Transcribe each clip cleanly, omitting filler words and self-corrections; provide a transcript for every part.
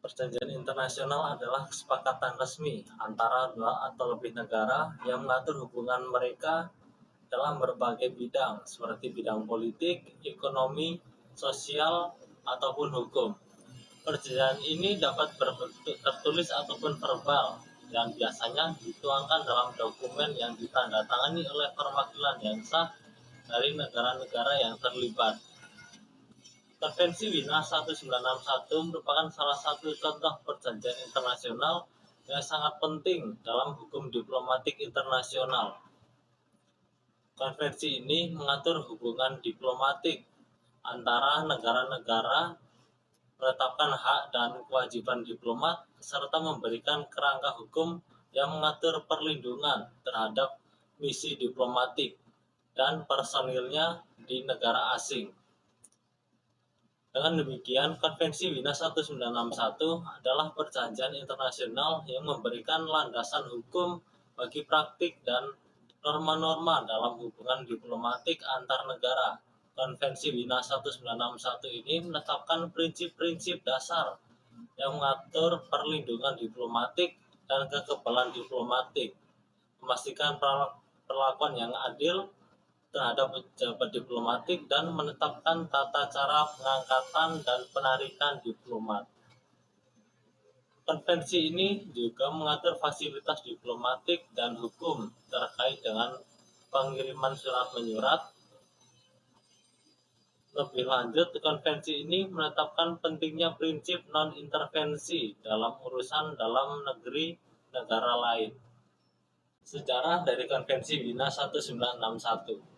Perjanjian internasional adalah kesepakatan resmi antara dua atau lebih negara yang mengatur hubungan mereka dalam berbagai bidang, seperti bidang politik, ekonomi, sosial, ataupun hukum. Perjanjian ini dapat berbentuk tertulis ataupun verbal, dan biasanya dituangkan dalam dokumen yang ditandatangani oleh perwakilan yang sah dari negara-negara yang terlibat. Konvensi Wina 1961 merupakan salah satu contoh perjanjian internasional yang sangat penting dalam hukum diplomatik internasional. Konvensi ini mengatur hubungan diplomatik antara negara-negara, menetapkan hak dan kewajiban diplomat, serta memberikan kerangka hukum yang mengatur perlindungan terhadap misi diplomatik dan personilnya di negara asing. Dengan demikian, Konvensi Wina 1961 adalah perjanjian internasional yang memberikan landasan hukum bagi praktik dan norma-norma dalam hubungan diplomatik antar negara. Konvensi Wina 1961 ini menetapkan prinsip-prinsip dasar yang mengatur perlindungan diplomatik dan kekebalan diplomatik, memastikan perlakuan yang adil terhadap pejabat diplomatik, dan menetapkan tata cara pengangkatan dan penarikan diplomat. Konvensi ini juga mengatur fasilitas diplomatik dan hukum terkait dengan pengiriman surat menyurat. Lebih lanjut, konvensi ini menetapkan pentingnya prinsip non-intervensi dalam urusan dalam negeri negara lain. Sejarah dari Konvensi Wina 1961.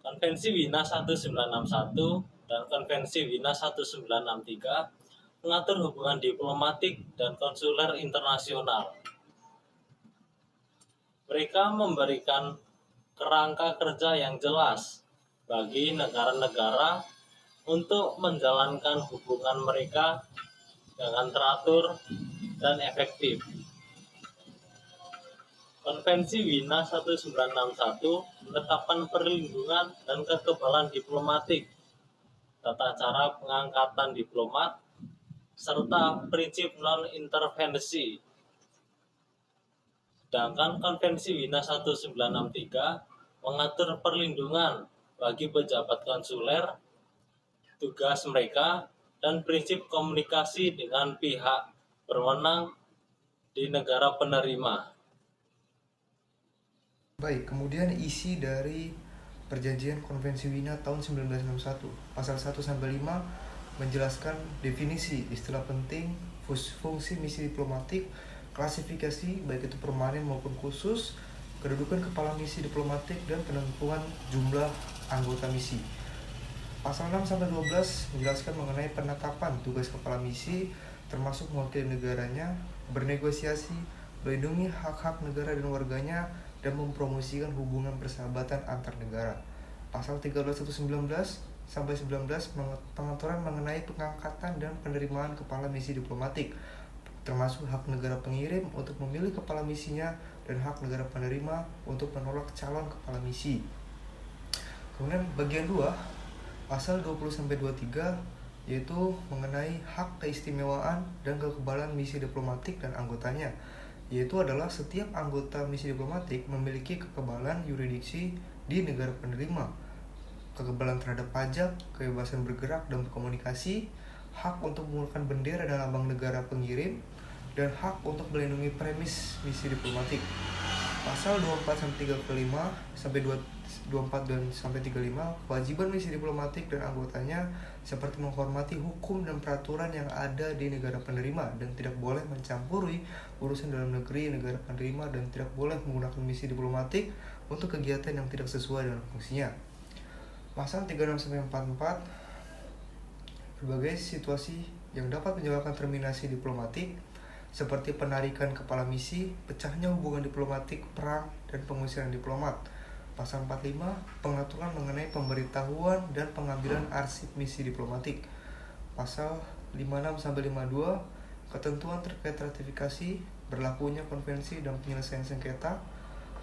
Konvensi Wina 1961 dan Konvensi Wina 1963 mengatur hubungan diplomatik dan konsuler internasional. Mereka memberikan kerangka kerja yang jelas bagi negara-negara untuk menjalankan hubungan mereka dengan teratur dan efektif. Konvensi Wina 1961 menetapkan perlindungan dan kekebalan diplomatik, tata cara pengangkatan diplomat, serta prinsip non-intervensi. Sedangkan Konvensi Wina 1963 mengatur perlindungan bagi pejabat konsuler, tugas mereka, dan prinsip komunikasi dengan pihak berwenang di negara penerima. Baik, kemudian isi dari Perjanjian Konvensi Wina tahun 1961. Pasal 1-5 menjelaskan definisi istilah penting, fungsi misi diplomatik, klasifikasi baik itu permanen maupun khusus, kedudukan kepala misi diplomatik, dan penentuan jumlah anggota misi. Pasal 6-12 menjelaskan mengenai penetapan tugas kepala misi, termasuk mewakili negaranya, bernegosiasi, melindungi hak-hak negara dan warganya, dan mempromosikan hubungan persahabatan antar negara. Pasal 13-19 pengaturan mengenai pengangkatan dan penerimaan kepala misi diplomatik, termasuk hak negara pengirim untuk memilih kepala misinya dan hak negara penerima untuk menolak calon kepala misi. Kemudian bagian 2, pasal 20-23, yaitu mengenai hak keistimewaan dan kekebalan misi diplomatik dan anggotanya, yaitu adalah setiap anggota misi diplomatik memiliki kekebalan yurisdiksi di negara penerima, kekebalan terhadap pajak, kebebasan bergerak dan berkomunikasi, hak untuk menggunakan bendera dan lambang negara pengirim, dan hak untuk melindungi premis misi diplomatik. Pasal 24-35, kewajiban misi diplomatik dan anggotanya seperti menghormati hukum dan peraturan yang ada di negara penerima dan tidak boleh mencampuri urusan dalam negeri negara penerima dan tidak boleh menggunakan misi diplomatik untuk kegiatan yang tidak sesuai dengan fungsinya. Pasal 36-44, berbagai situasi yang dapat menyebabkan terminasi diplomatik seperti penarikan kepala misi, pecahnya hubungan diplomatik, perang, dan pengusiran diplomat. Pasal 45, pengaturan mengenai pemberitahuan dan pengambilan arsip misi diplomatik. Pasal 56-52, ketentuan terkait ratifikasi, berlakunya konvensi dan penyelesaian sengketa.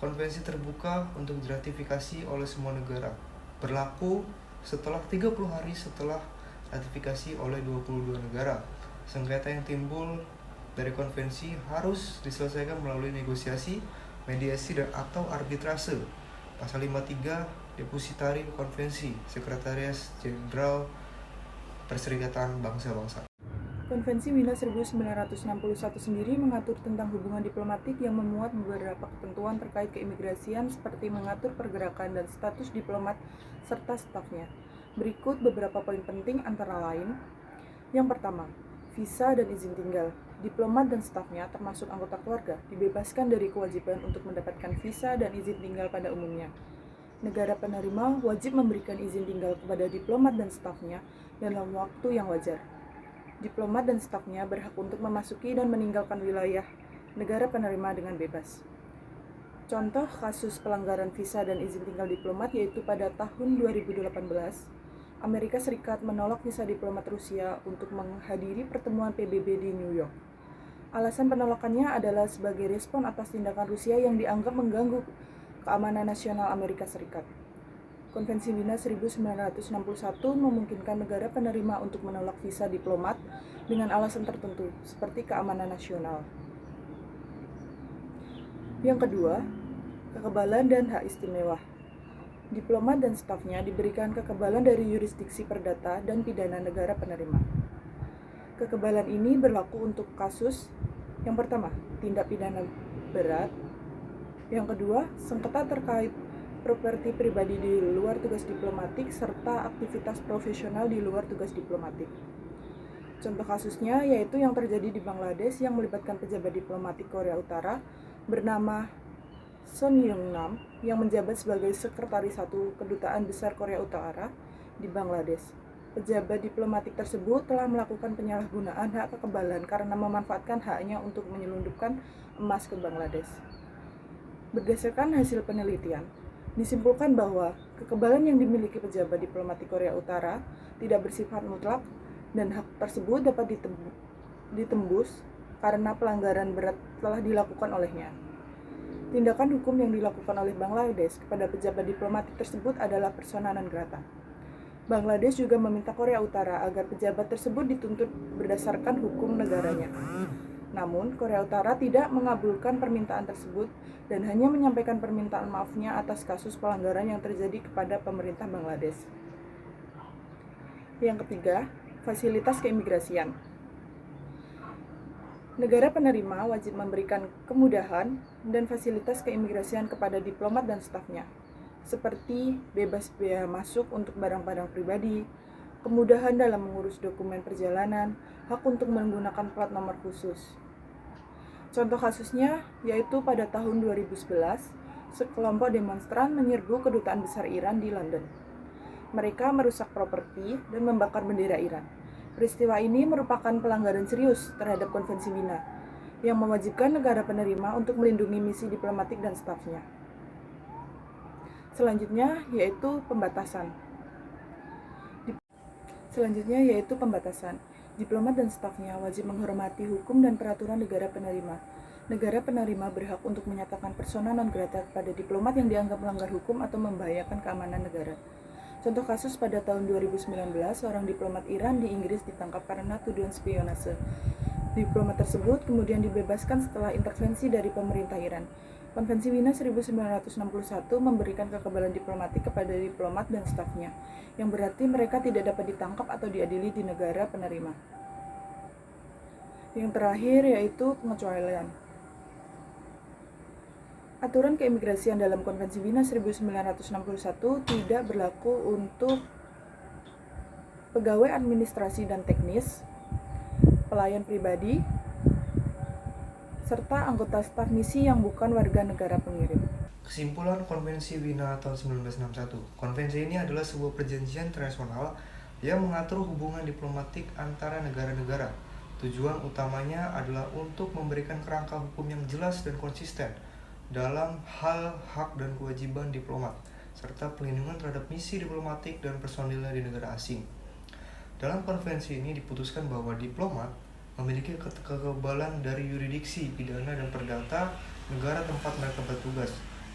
Konvensi terbuka untuk diratifikasi oleh semua negara, berlaku setelah 30 hari setelah ratifikasi oleh 22 negara. Sengketa yang timbul dari konvensi harus diselesaikan melalui negosiasi, mediasi, dan atau arbitrase. Pasal 53 Depositari Konvensi Sekretariat Jenderal Perserikatan Bangsa-Bangsa. Konvensi Wina 1961 sendiri mengatur tentang hubungan diplomatik yang memuat beberapa ketentuan terkait keimigrasian seperti mengatur pergerakan dan status diplomat serta stafnya. Berikut beberapa poin penting antara lain. Yang pertama, visa dan izin tinggal. Diplomat dan stafnya termasuk anggota keluarga dibebaskan dari kewajiban untuk mendapatkan visa dan izin tinggal pada umumnya. Negara penerima wajib memberikan izin tinggal kepada diplomat dan stafnya dalam waktu yang wajar. Diplomat dan stafnya berhak untuk memasuki dan meninggalkan wilayah negara penerima dengan bebas. Contoh kasus pelanggaran visa dan izin tinggal diplomat yaitu pada tahun 2018, Amerika Serikat menolak visa diplomat Rusia untuk menghadiri pertemuan PBB di New York. Alasan penolakannya adalah sebagai respon atas tindakan Rusia yang dianggap mengganggu keamanan nasional Amerika Serikat. Konvensi Wina 1961 memungkinkan negara penerima untuk menolak visa diplomat dengan alasan tertentu, seperti keamanan nasional. Yang kedua, kekebalan dan hak istimewa. Diplomat dan stafnya diberikan kekebalan dari yurisdiksi perdata dan pidana negara penerima. Kekebalan ini berlaku untuk kasus yang pertama, tindak pidana berat. Yang kedua, sengketa terkait properti pribadi di luar tugas diplomatik serta aktivitas profesional di luar tugas diplomatik. Contoh kasusnya yaitu yang terjadi di Bangladesh yang melibatkan pejabat diplomatik Korea Utara bernama Son Young-nam yang menjabat sebagai Sekretaris 1 Kedutaan Besar Korea Utara di Bangladesh. Pejabat diplomatik tersebut telah melakukan penyalahgunaan hak kekebalan karena memanfaatkan haknya untuk menyelundupkan emas ke Bangladesh. Berdasarkan hasil penelitian, disimpulkan bahwa kekebalan yang dimiliki pejabat diplomatik Korea Utara tidak bersifat mutlak dan hak tersebut dapat ditembus karena pelanggaran berat telah dilakukan olehnya. Tindakan hukum yang dilakukan oleh Bangladesh kepada pejabat diplomatik tersebut adalah persona non grata. Bangladesh juga meminta Korea Utara agar pejabat tersebut dituntut berdasarkan hukum negaranya. Namun, Korea Utara tidak mengabulkan permintaan tersebut dan hanya menyampaikan permintaan maafnya atas kasus pelanggaran yang terjadi kepada pemerintah Bangladesh. Yang ketiga, fasilitas keimigrasian. Negara penerima wajib memberikan kemudahan dan fasilitas keimigrasian kepada diplomat dan stafnya, seperti bebas biaya masuk untuk barang-barang pribadi, kemudahan dalam mengurus dokumen perjalanan, hak untuk menggunakan plat nomor khusus. Contoh kasusnya yaitu pada tahun 2011, sekelompok demonstran menyerbu kedutaan besar Iran di London. Mereka merusak properti dan membakar bendera Iran. Peristiwa ini merupakan pelanggaran serius terhadap Konvensi Wina, yang mewajibkan negara penerima untuk melindungi misi diplomatik dan stafnya. Selanjutnya yaitu pembatasan. Diplomat dan stafnya wajib menghormati hukum dan peraturan negara penerima. Negara penerima berhak untuk menyatakan persona non grata kepada diplomat yang dianggap melanggar hukum atau membahayakan keamanan negara. Contoh kasus pada tahun 2019, seorang diplomat Iran di Inggris ditangkap karena tuduhan spionase. Diplomat tersebut kemudian dibebaskan setelah intervensi dari pemerintah Iran. Konvensi Wina 1961 memberikan kekebalan diplomatik kepada diplomat dan stafnya, yang berarti mereka tidak dapat ditangkap atau diadili di negara penerima. Yang terakhir yaitu pengecualian. Aturan keimigrasian dalam Konvensi Wina 1961 tidak berlaku untuk pegawai administrasi dan teknis, pelayan pribadi, serta anggota staf misi yang bukan warga negara pengirim. Kesimpulan Konvensi Wina tahun 1961. Konvensi ini adalah sebuah perjanjian internasional yang mengatur hubungan diplomatik antara negara-negara. Tujuan utamanya adalah untuk memberikan kerangka hukum yang jelas dan konsisten dalam hal hak dan kewajiban diplomat, serta pelindungan terhadap misi diplomatik dan personilnya di negara asing. Dalam konvensi ini diputuskan bahwa diplomat memiliki kekebalan dari yurisdiksi, pidana, dan perdata negara tempat mereka bertugas.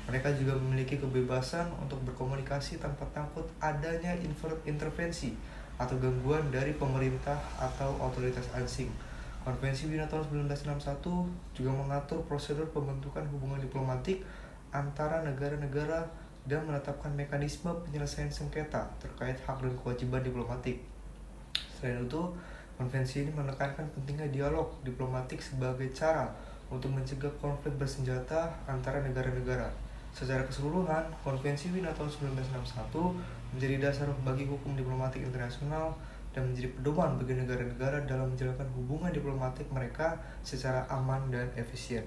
Mereka juga memiliki kebebasan untuk berkomunikasi tanpa takut adanya intervensi atau gangguan dari pemerintah atau otoritas asing. Konvensi Wina tahun 1961 juga mengatur prosedur pembentukan hubungan diplomatik antara negara-negara dan menetapkan mekanisme penyelesaian sengketa terkait hak dan kewajiban diplomatik. Selain itu, konvensi ini menekankan pentingnya dialog diplomatik sebagai cara untuk mencegah konflik bersenjata antara negara-negara. Secara keseluruhan, Konvensi Wina tahun 1961 menjadi dasar bagi hukum diplomatik internasional dan menjadi pedoman bagi negara-negara dalam menjalankan hubungan diplomatik mereka secara aman dan efisien.